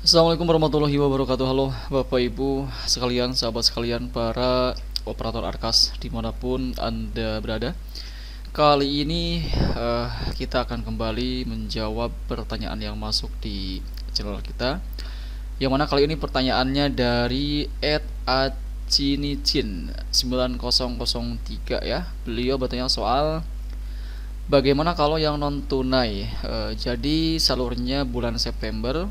Assalamualaikum warahmatullahi wabarakatuh. Halo Bapak Ibu sekalian, sahabat sekalian, para operator Arkas dimanapun Anda berada. Kali ini kita akan kembali menjawab pertanyaan yang masuk di channel kita. Yang mana kali ini pertanyaannya dari @acinicin 9003 ya. Beliau bertanya soal bagaimana kalau yang non tunai. Jadi salurnya bulan September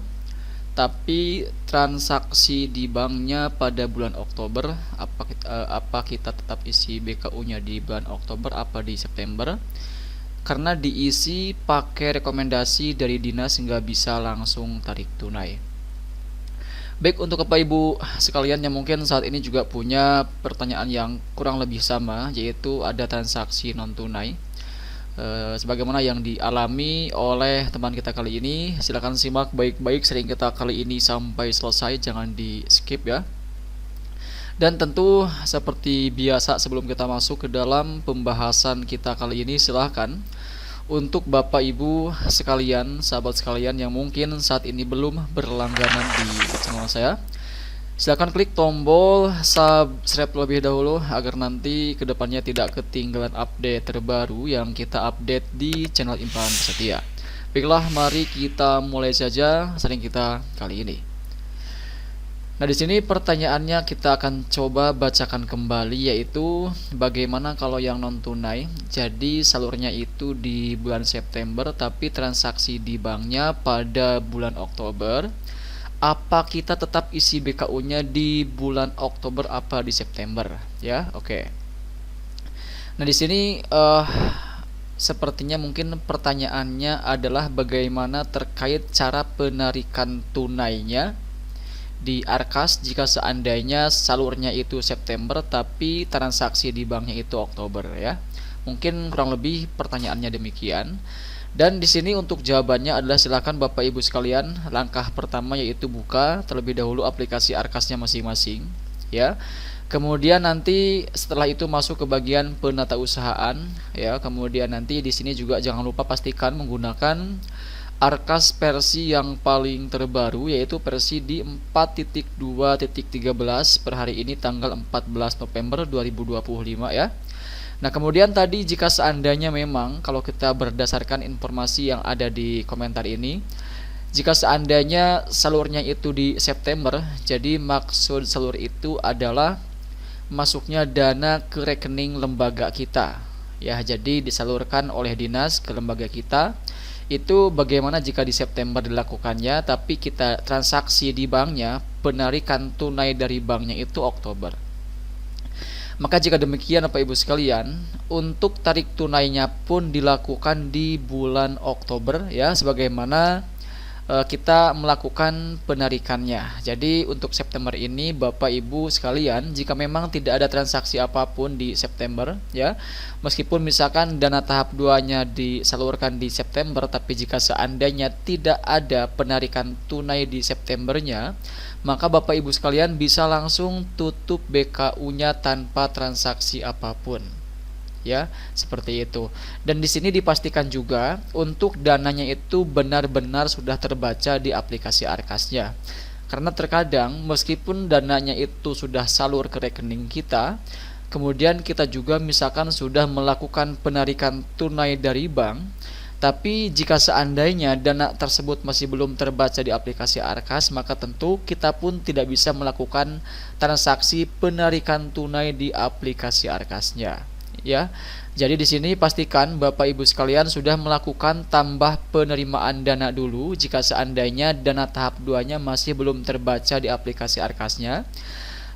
tapi transaksi di banknya pada bulan Oktober. Apa kita tetap isi BKU-nya di bulan Oktober apa di September? Karena diisi pakai rekomendasi dari dinas nggak bisa langsung tarik tunai. Baik, untuk Bapak Ibu sekalian yang mungkin saat ini juga punya pertanyaan yang kurang lebih sama, yaitu ada transaksi non tunai sebagaimana yang dialami oleh teman kita kali ini. Silahkan simak baik-baik sering kita kali ini sampai selesai, jangan di skip ya. Dan tentu seperti biasa sebelum kita masuk ke dalam pembahasan kita kali ini, silahkan untuk Bapak Ibu sekalian, sahabat sekalian yang mungkin saat ini belum berlangganan di channel saya, silahkan klik tombol subscribe terlebih dahulu agar nanti kedepannya tidak ketinggalan update terbaru yang kita update di channel Impan Setia. Baiklah, mari kita mulai saja sharing kita kali ini. Nah, di sini pertanyaannya kita akan coba bacakan kembali, yaitu bagaimana kalau yang non tunai. Jadi salurnya itu di bulan September tapi transaksi di banknya pada bulan Oktober. Apa kita tetap isi BKU-nya di bulan Oktober apa di September ya? Oke. Nah, di sini sepertinya mungkin pertanyaannya adalah bagaimana terkait cara penarikan tunainya di Arkas jika seandainya salurnya itu September tapi transaksi di banknya itu Oktober ya. Mungkin kurang lebih pertanyaannya demikian. Dan di sini untuk jawabannya adalah silakan Bapak Ibu sekalian, langkah pertama yaitu buka terlebih dahulu aplikasi Arkasnya masing-masing ya. Kemudian nanti setelah itu masuk ke bagian penatausahaan ya. Kemudian nanti di sini juga jangan lupa pastikan menggunakan Arkas versi yang paling terbaru, yaitu versi di 4.2.13 per hari ini tanggal 14 November 2025 ya. Nah, kemudian tadi jika seandainya memang kalau kita berdasarkan informasi yang ada di komentar ini, jika seandainya salurnya itu di September, jadi maksud salur itu adalah masuknya dana ke rekening lembaga kita ya. Jadi disalurkan oleh dinas ke lembaga kita. Itu bagaimana jika di September dilakukannya tapi kita transaksi di banknya, penarikan tunai dari banknya itu Oktober. Maka jika demikian Bapak Ibu sekalian, untuk tarik tunainya pun dilakukan di bulan Oktober ya, sebagaimana kita melakukan penarikannya. Jadi untuk September ini Bapak Ibu sekalian, jika memang tidak ada transaksi apapun di September ya, meskipun misalkan dana tahap 2-nya disalurkan di September, tapi jika seandainya tidak ada penarikan tunai di Septembernya, maka Bapak Ibu sekalian bisa langsung tutup BKU-nya tanpa transaksi apapun. Ya, seperti itu. Dan di sini dipastikan juga untuk dananya itu benar-benar sudah terbaca di aplikasi Arkasnya. Karena terkadang meskipun dananya itu sudah salur ke rekening kita, kemudian kita juga misalkan sudah melakukan penarikan tunai dari bank, tapi jika seandainya dana tersebut masih belum terbaca di aplikasi Arkas, maka tentu kita pun tidak bisa melakukan transaksi penarikan tunai di aplikasi Arkasnya ya. Jadi di sini pastikan Bapak Ibu sekalian sudah melakukan tambah penerimaan dana dulu jika seandainya dana tahap 2-nya masih belum terbaca di aplikasi Arkasnya.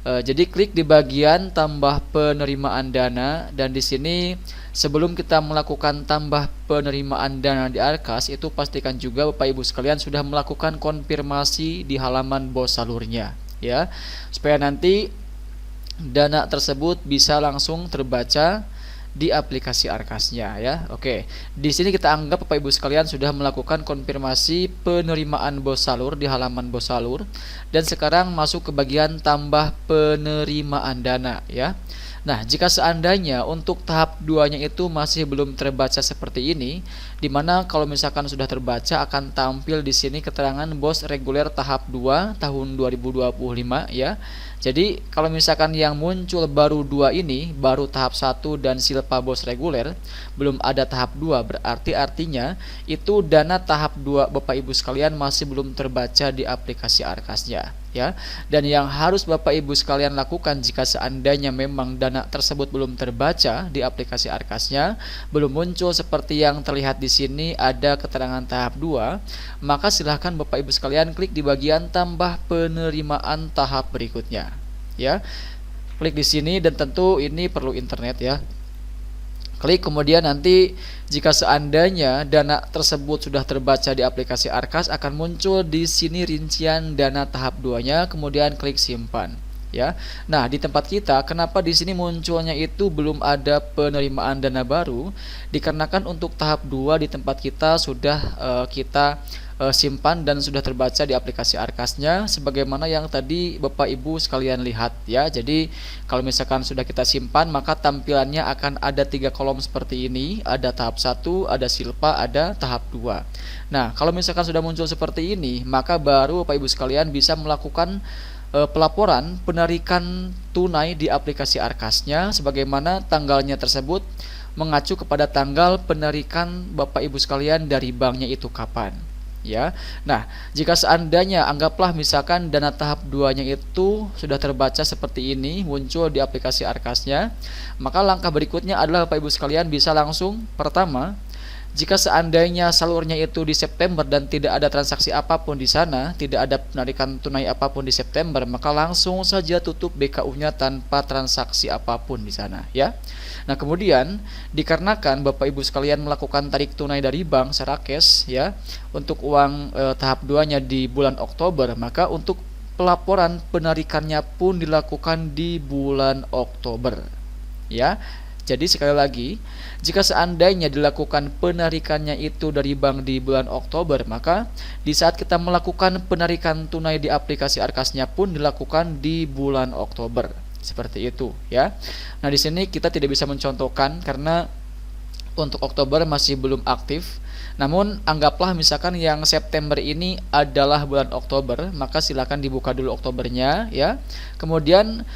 Jadi klik di bagian tambah penerimaan dana, dan di sini sebelum kita melakukan tambah penerimaan dana di Arkas itu pastikan juga Bapak Ibu sekalian sudah melakukan konfirmasi di halaman BOS salurnya ya, supaya nanti dana tersebut bisa langsung terbaca di aplikasi Arkasnya ya. Oke. Di sini kita anggap Bapak Ibu sekalian sudah melakukan konfirmasi penerimaan BOS salur di halaman BOS salur, dan sekarang masuk ke bagian tambah penerimaan dana ya. Nah, jika seandainya untuk tahap 2-nya itu masih belum terbaca seperti ini, di mana kalau misalkan sudah terbaca akan tampil di sini keterangan BOS reguler tahap 2 tahun 2025 ya. Jadi, kalau misalkan yang muncul baru 2 ini, baru tahap 1 dan silpa BOS reguler, belum ada tahap 2, berarti artinya itu dana tahap 2 Bapak Ibu sekalian masih belum terbaca di aplikasi Arkasnya ya. Dan yang harus Bapak Ibu sekalian lakukan jika seandainya memang dana tersebut belum terbaca di aplikasi Arkasnya, belum muncul seperti yang terlihat di sini ada keterangan tahap 2, maka silahkan Bapak Ibu sekalian klik di bagian tambah penerimaan tahap berikutnya ya. Klik di sini dan tentu ini perlu internet ya. Klik, kemudian nanti jika seandainya dana tersebut sudah terbaca di aplikasi Arkas, akan muncul di sini rincian dana tahap 2-nya, kemudian klik simpan ya. Nah, di tempat kita kenapa di sini munculnya itu belum ada penerimaan dana baru? Dikarenakan untuk tahap 2 di tempat kita sudah kita simpan dan sudah terbaca di aplikasi Arkasnya sebagaimana yang tadi Bapak Ibu sekalian lihat ya. Jadi kalau misalkan sudah kita simpan, maka tampilannya akan ada 3 kolom seperti ini, ada tahap 1, ada silpa, ada tahap 2. Nah, kalau misalkan sudah muncul seperti ini, maka baru Bapak Ibu sekalian bisa melakukan pelaporan penarikan tunai di aplikasi Arkasnya sebagaimana tanggalnya tersebut mengacu kepada tanggal penarikan Bapak Ibu sekalian dari banknya itu kapan ya. Nah, jika seandainya anggaplah misalkan dana tahap 2-nya itu sudah terbaca seperti ini, muncul di aplikasi Arkasnya, maka langkah berikutnya adalah Bapak Ibu sekalian bisa langsung pertama, jika seandainya salurnya itu di September dan tidak ada transaksi apapun di sana, tidak ada penarikan tunai apapun di September, maka langsung saja tutup BKU-nya tanpa transaksi apapun di sana ya. Nah, kemudian dikarenakan Bapak Ibu sekalian melakukan tarik tunai dari bank secara cash ya untuk uang tahap 2-nya di bulan Oktober, maka untuk pelaporan penarikannya pun dilakukan di bulan Oktober ya. Jadi sekali lagi, jika seandainya dilakukan penarikannya itu dari bank di bulan Oktober, maka di saat kita melakukan penarikan tunai di aplikasi Arkasnya pun dilakukan di bulan Oktober. Seperti itu ya. Nah, di sini kita tidak bisa mencontohkan karena untuk Oktober masih belum aktif. Namun anggaplah misalkan yang September ini adalah bulan Oktober, maka silakan dibuka dulu Oktobernya ya. Kemudian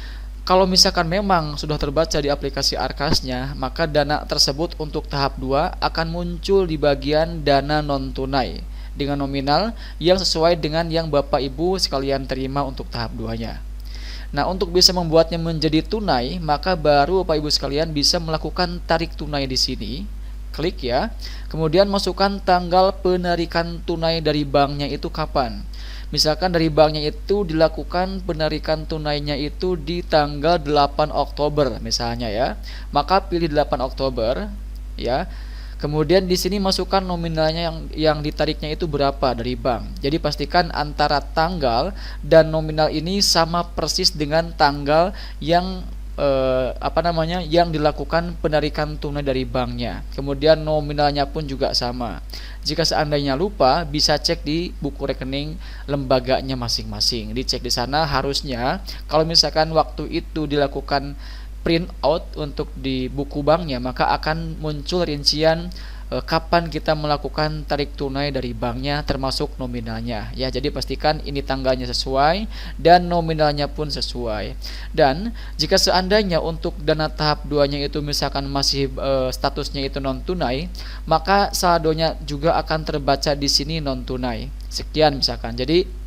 kalau misalkan memang sudah terbaca di aplikasi Arkasnya, maka dana tersebut untuk tahap 2 akan muncul di bagian dana non tunai dengan nominal yang sesuai dengan yang Bapak Ibu sekalian terima untuk tahap 2-nya. Nah, untuk bisa membuatnya menjadi tunai, maka baru Bapak Ibu sekalian bisa melakukan tarik tunai di sini. Klik ya. Kemudian masukkan tanggal penarikan tunai dari banknya itu kapan. Misalkan dari banknya itu dilakukan penarikan tunainya itu di tanggal 8 Oktober misalnya ya. Maka pilih 8 Oktober ya. Kemudian di sini masukkan nominalnya yang ditariknya itu berapa dari bank. Jadi pastikan antara tanggal dan nominal ini sama persis dengan tanggal yang yang dilakukan penarikan tunai dari banknya. Kemudian nominalnya pun juga sama. Jika seandainya lupa, bisa cek di buku rekening lembaganya masing-masing. Dicek di sana harusnya kalau misalkan waktu itu dilakukan print out untuk di buku banknya, maka akan muncul rincian kapan kita melakukan tarik tunai dari banknya termasuk nominalnya ya. Jadi pastikan ini tanggalnya sesuai dan nominalnya pun sesuai. Dan jika seandainya untuk dana tahap 2-nya itu misalkan masih statusnya itu non tunai, maka saldonya juga akan terbaca di sini non tunai. Sekian misalkan. Jadi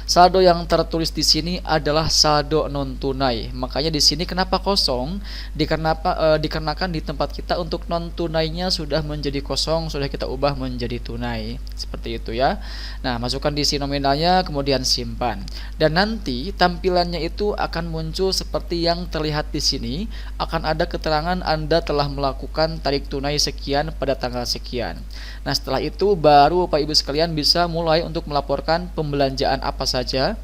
saldo yang tertulis di sini adalah saldo non tunai. Makanya di sini kenapa kosong? Dikarenakan di tempat kita untuk non tunainya sudah menjadi kosong, sudah kita ubah menjadi tunai. Seperti itu ya. Nah, masukkan di sini nominalnya, kemudian simpan. Dan nanti tampilannya itu akan muncul seperti yang terlihat di sini. Akan ada keterangan Anda telah melakukan tarik tunai sekian pada tanggal sekian. Nah, setelah itu baru Bapak Ibu sekalian bisa mulai untuk melaporkan pembelanjaan apa saja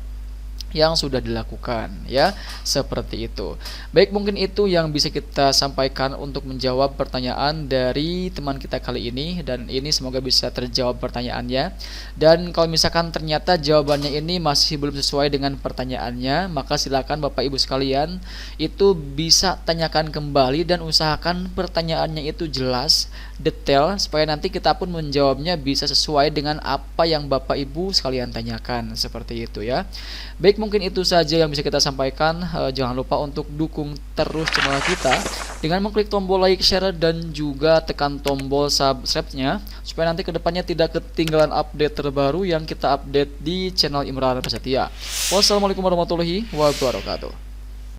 yang sudah dilakukan ya, seperti itu. Baik, mungkin itu yang bisa kita sampaikan untuk menjawab pertanyaan dari teman kita kali ini, dan ini semoga bisa terjawab pertanyaannya. Dan kalau misalkan ternyata jawabannya ini masih belum sesuai dengan pertanyaannya, maka silakan Bapak Ibu sekalian itu bisa tanyakan kembali dan usahakan pertanyaannya itu jelas, detail, supaya nanti kita pun menjawabnya bisa sesuai dengan apa yang Bapak Ibu sekalian tanyakan, seperti itu ya. Baik, mungkin itu saja yang bisa kita sampaikan. Jangan lupa untuk dukung terus channel kita dengan mengklik tombol like, share, dan juga tekan tombol subscribe-nya, supaya nanti kedepannya tidak ketinggalan update terbaru yang kita update di channel Imran Prasetya. Wassalamualaikum warahmatullahi wabarakatuh.